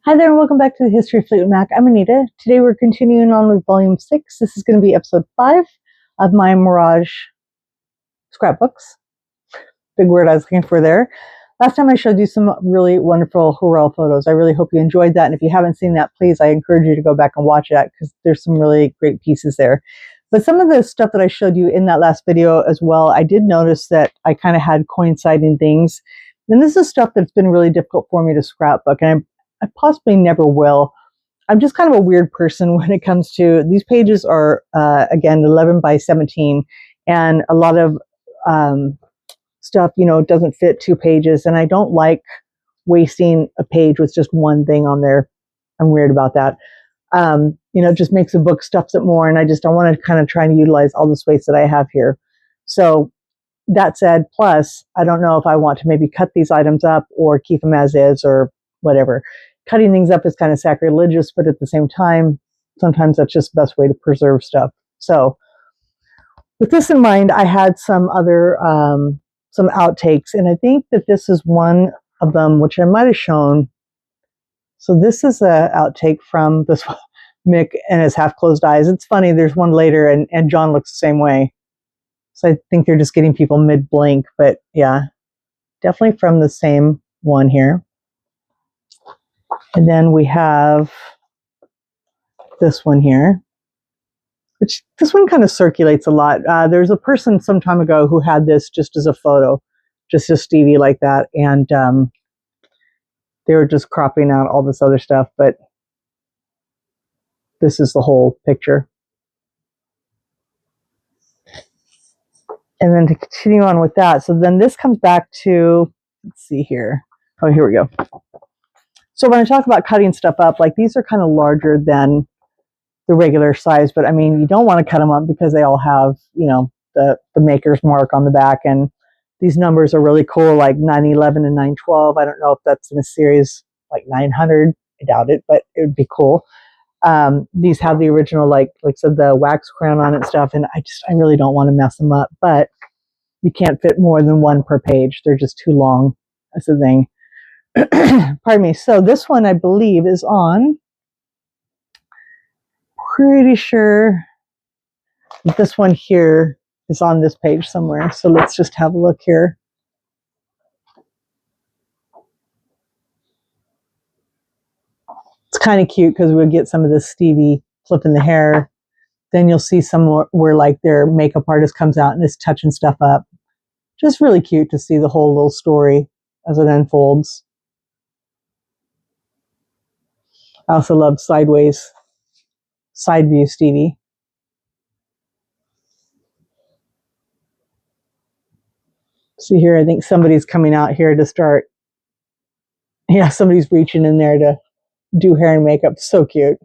Hi there, and welcome back to the History of Fleetwood Mac. I'm Anita. Today we're continuing on with Volume 6. This is going to be Episode 5 of my Mirage scrapbooks. Big word I was looking for there. Last time I showed you some really wonderful Hurrell photos. I really hope you enjoyed that, and if you haven't seen that, please, I encourage you to go back and watch that because there's some really great pieces there. But some of the stuff that I showed you in that last video as well, I did notice that I kind of had coinciding things. And this is stuff that's been really difficult for me to scrapbook, and I possibly never will. I'm just kind of a weird person when it comes to these pages are again 11 by 17, and a lot of stuff doesn't fit 2 pages, and I don't like wasting a page with just one thing on there. I'm weird about that. It just makes the book stuffs it more, and I want to kind of try and utilize all the space that I have here. So that said, plus I don't know if I want to maybe cut these items up or keep them as is or whatever. Cutting things up is kind of sacrilegious, but at the same time, sometimes that's just the best way to preserve stuff. So with this in mind, I had some other, some outtakes, and I think that this is one of them, which I might have shown. So this is a outtake from this Mick and his half-closed eyes. It's funny, there's one later, and John looks the same way. So I think they're just getting people mid-blink, but yeah, definitely from the same one here. And then we have this one here, which this one kind of circulates a lot. There's a person some time ago who had this just as a photo, just as Stevie like that. And they were just cropping out all this other stuff, but this is the whole picture. And then to continue on with that, so then this comes back to, let's see here. Oh, here we go. So when I talk about cutting stuff up, like these are kind of larger than the regular size, but I mean, you don't want to cut them up because they all have, the maker's mark on the back, and these numbers are really cool, like 911 and 912. I don't know if that's in a series like 900. I doubt it, but it would be cool. These have the original, like I said, the wax crown on it and stuff, and I really don't want to mess them up, but you can't fit more than one per page. They're just too long. That's the thing. Pardon me. So this one, I believe, is on, pretty sure this one here is on this page somewhere. So let's just have a look here. It's kind of cute because we'll get some of this Stevie flipping the hair. Then you'll see some more where like their makeup artist comes out and is touching stuff up. Just really cute to see the whole little story as it unfolds. I also love sideways, side view Stevie. See here, I think somebody's coming out here to start. Yeah, somebody's reaching in there to do hair and makeup. So cute.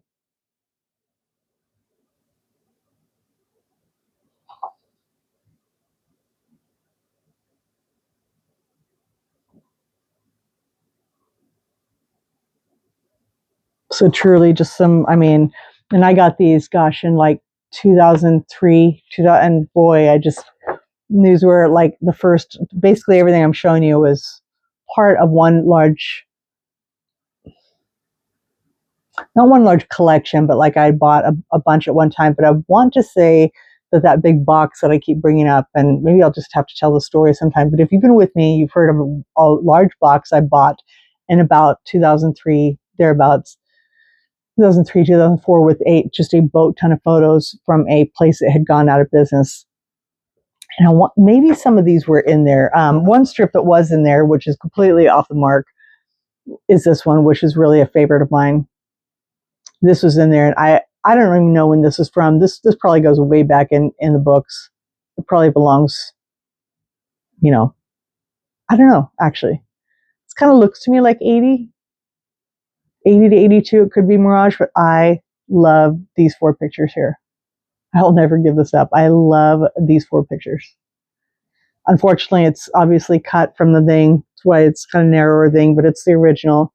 So truly just some, I mean, and I got these, gosh, in like 2003, 2000, and boy, these were like the first, basically everything I'm showing you was part of one large, not one large collection, but like I bought a bunch at one time. But I want to say that big box that I keep bringing up, and maybe I'll just have to tell the story sometime, but if you've been with me, you've heard of a large box I bought in about 2003, thereabouts. 2003, 2004, with just a boat ton of photos from a place that had gone out of business. And maybe some of these were in there. One strip that was in there, which is completely off the mark, is this one, which is really a favorite of mine. This was in there, and I don't even know when this is from. This probably goes way back in the books. It probably belongs, I don't know, actually. It kind of looks to me like 80 to 82. It could be Mirage, but I love these 4 pictures here. I'll never give this up. I love these 4 pictures. Unfortunately, it's obviously cut from the thing. That's why it's kind of narrower thing, but it's the original.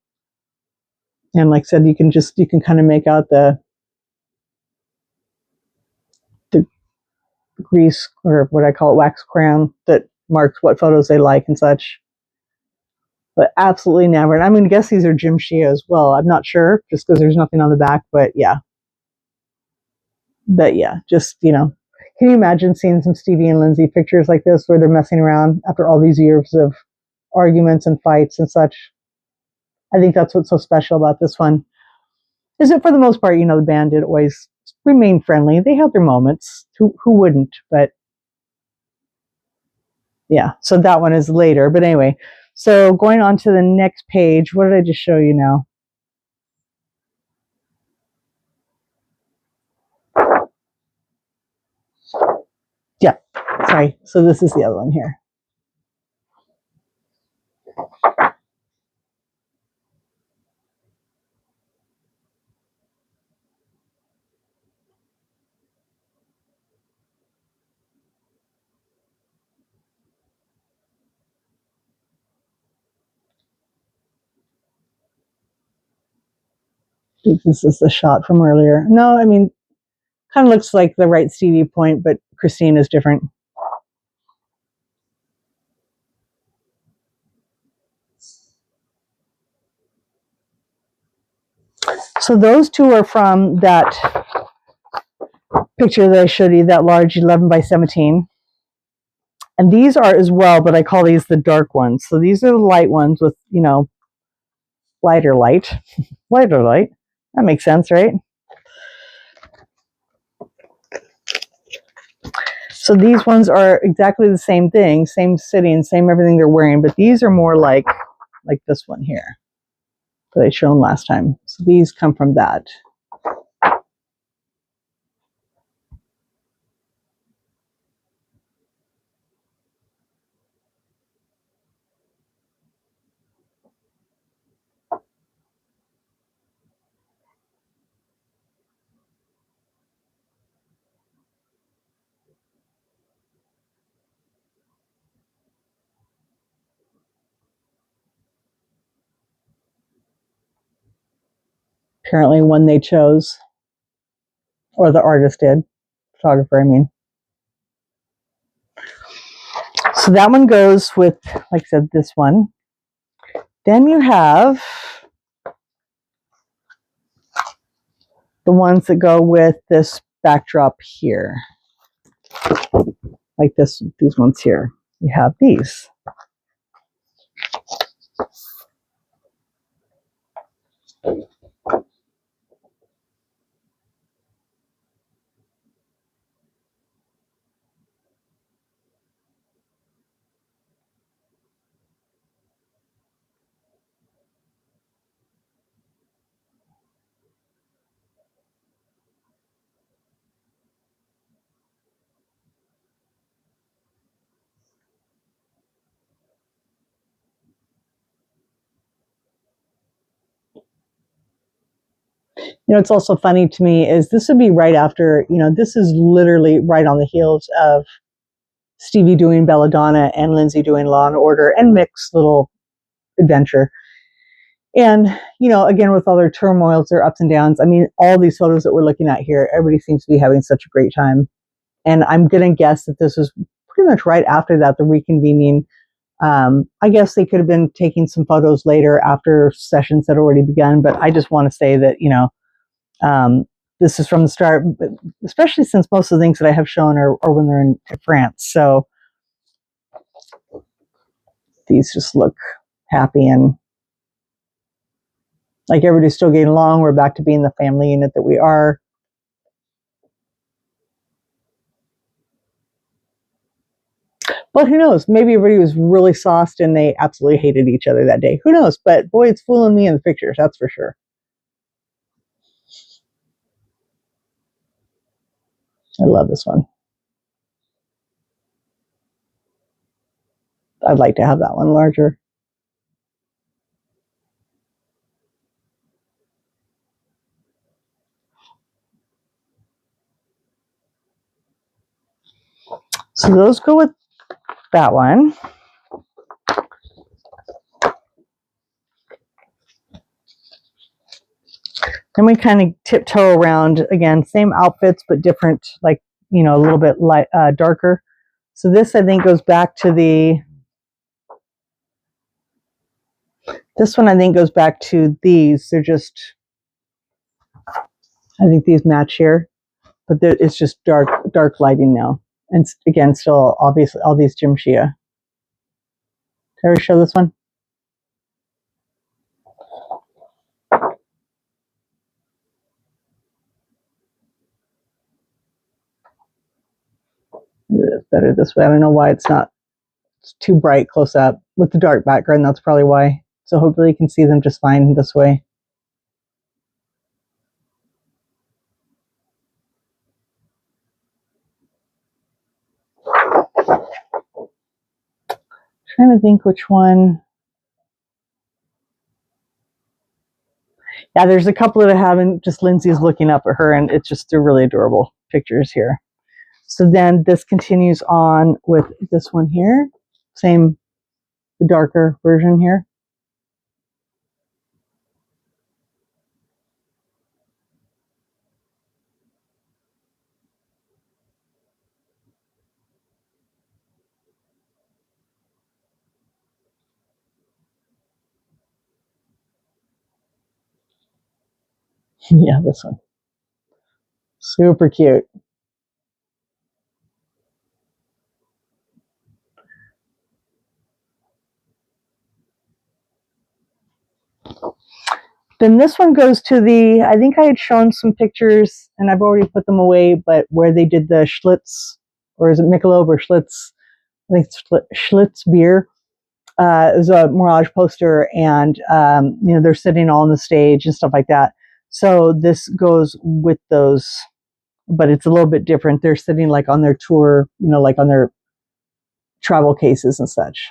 And like I said, you can kind of make out the grease, or what I call it, wax crown, that marks what photos they like and such. but absolutely never. And I'm going to guess these are Jim Shea as well. I'm not sure, just because there's nothing on the back, but yeah. But yeah, just, you know, can you imagine seeing some Stevie and Lindsay pictures like this where they're messing around after all these years of arguments and fights and such? I think that's what's so special about this one. Is that for the most part, you know, the band did always remain friendly. They had their moments. Who wouldn't? But yeah, so that one is later. But anyway, so going on to the next page, what did I just show you now? Yeah, sorry. So this is the other one here. I think this is the shot from earlier. No, I mean, kind of looks like the right Stevie point, but Christine is different. So those two are from that picture that I showed you, that large 11 by 17. And these are as well, but I call these the dark ones. So these are the light ones with, you know, lighter light. Lighter light. That makes sense, right? So these ones are exactly the same thing, same sitting, same everything they're wearing, but these are more like this one here that I shown last time. So these come from that. Apparently one they chose, or the artist did, photographer, I mean. So that one goes with, like I said, this one. Then you have the ones that go with this backdrop here. Like these ones here. You have these. You know, it's also funny to me is this would be right after, you know, this is literally right on the heels of Stevie doing Belladonna and Lindsay doing Law and Order and Mick's little adventure. And, you know, again, with all their turmoils, their ups and downs, I mean, all these photos that we're looking at here, everybody seems to be having such a great time. And I'm going to guess that this was pretty much right after that, the reconvening. I guess they could have been taking some photos later after sessions had already begun, but I just want to say that, you know, this is from the start, especially since most of the things that I have shown are when they're in France. So these just look happy and like everybody's still getting along. We're back to being the family unit that we are. But who knows? Maybe everybody was really sauced and they absolutely hated each other that day. Who knows? But boy, it's fooling me in the pictures, that's for sure. I love this one. I'd like to have that one larger. So those go with that one. Then we kind of tiptoe around again, same outfits, but different, like, you know, a little bit light, darker. So this, I think, goes back to the This one I think goes back to these. They're just, I think these match here, but it's just dark lighting now. And again, still obviously all these Jim Shea. Did I ever show this one? It's better this way. I don't know why it's too bright close up with the dark background. That's probably why. So hopefully you can see them just fine this way. Trying to think which one. Yeah, there's a couple that I haven't. Just Lindsay's looking up at her, and it's just, they're really adorable pictures here. So then this continues on with this one here. Same, the darker version here. Yeah, this one. Super cute. Then this one goes to the, I think I had shown some pictures and I've already put them away, but where they did the Schlitz, or is it Michelob or Schlitz? I think it's Schlitz beer. It was a Mirage poster, and you know, they're sitting all on the stage and stuff like that. So this goes with those, but it's a little bit different. They're sitting like on their tour, you know, like on their travel cases and such.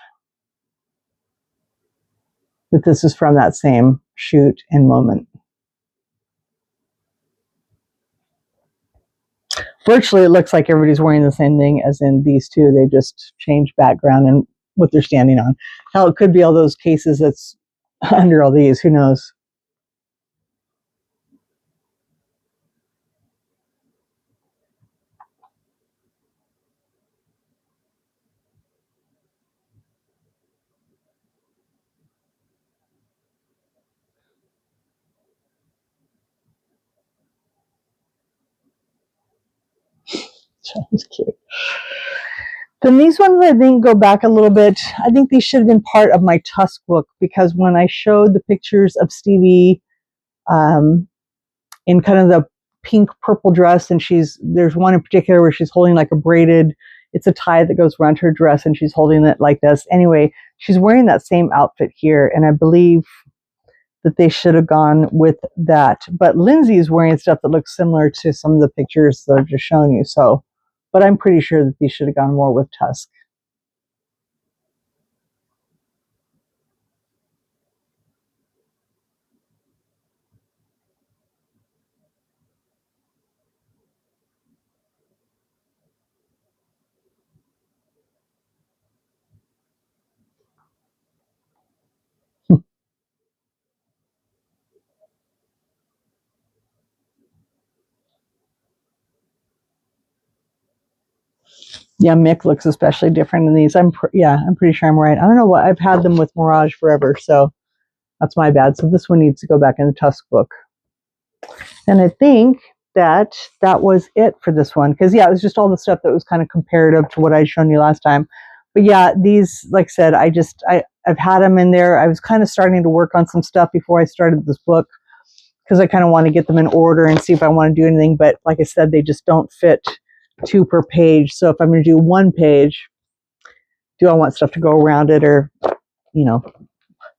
But this is from that same shoot and moment. Virtually, it looks like everybody's wearing the same thing as in these two. They just changed background and what they're standing on. Hell, it could be all those cases that's under all these. Who knows? That's cute. Then these ones, I think, go back a little bit. I think these should have been part of my Tusk book, because when I showed the pictures of Stevie in kind of the pink purple dress, and there's one in particular where she's holding like a braided, it's a tie that goes around her dress and she's holding it like this. Anyway, she's wearing that same outfit here, and I believe that they should have gone with that. But Lindsay's wearing stuff that looks similar to some of the pictures that I've just shown you. So, but I'm pretty sure that these should have gone more with Tusk. Yeah, Mick looks especially different in these. I'm pretty sure I'm right. I don't know what, I've had them with Mirage forever, so that's my bad. So this one needs to go back in the Tusk book. And I think that was it for this one, because yeah, it was just all the stuff that was kind of comparative to what I'd shown you last time. But yeah, these, like I said, I've had them in there. I was kind of starting to work on some stuff before I started this book, because I kind of want to get them in order and see if I want to do anything. But like I said, they just don't fit 2 per page. So if I'm going to do 1 page, do I want stuff to go around it, or, you know,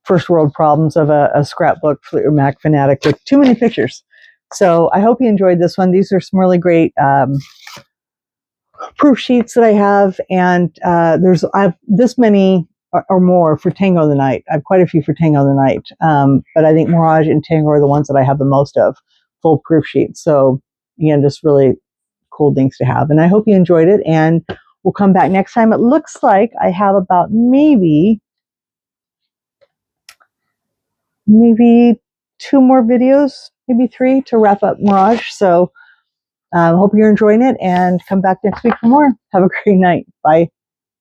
first world problems of a scrapbook Fleetwood Mac fanatic with too many pictures. So I hope you enjoyed this one. These are some really great proof sheets that I have, and I have this many or more for Tango of the Night. I have quite a few for Tango of the Night, but I think Mirage and Tango are the ones that I have the most of, full proof sheets. So again, just really cool things to have. And I hope you enjoyed it, and we'll come back next time. It looks like I have about maybe 2 more videos, maybe 3 to wrap up Mirage. So hope you're enjoying it, and come back next week for more. Have a great night. Bye.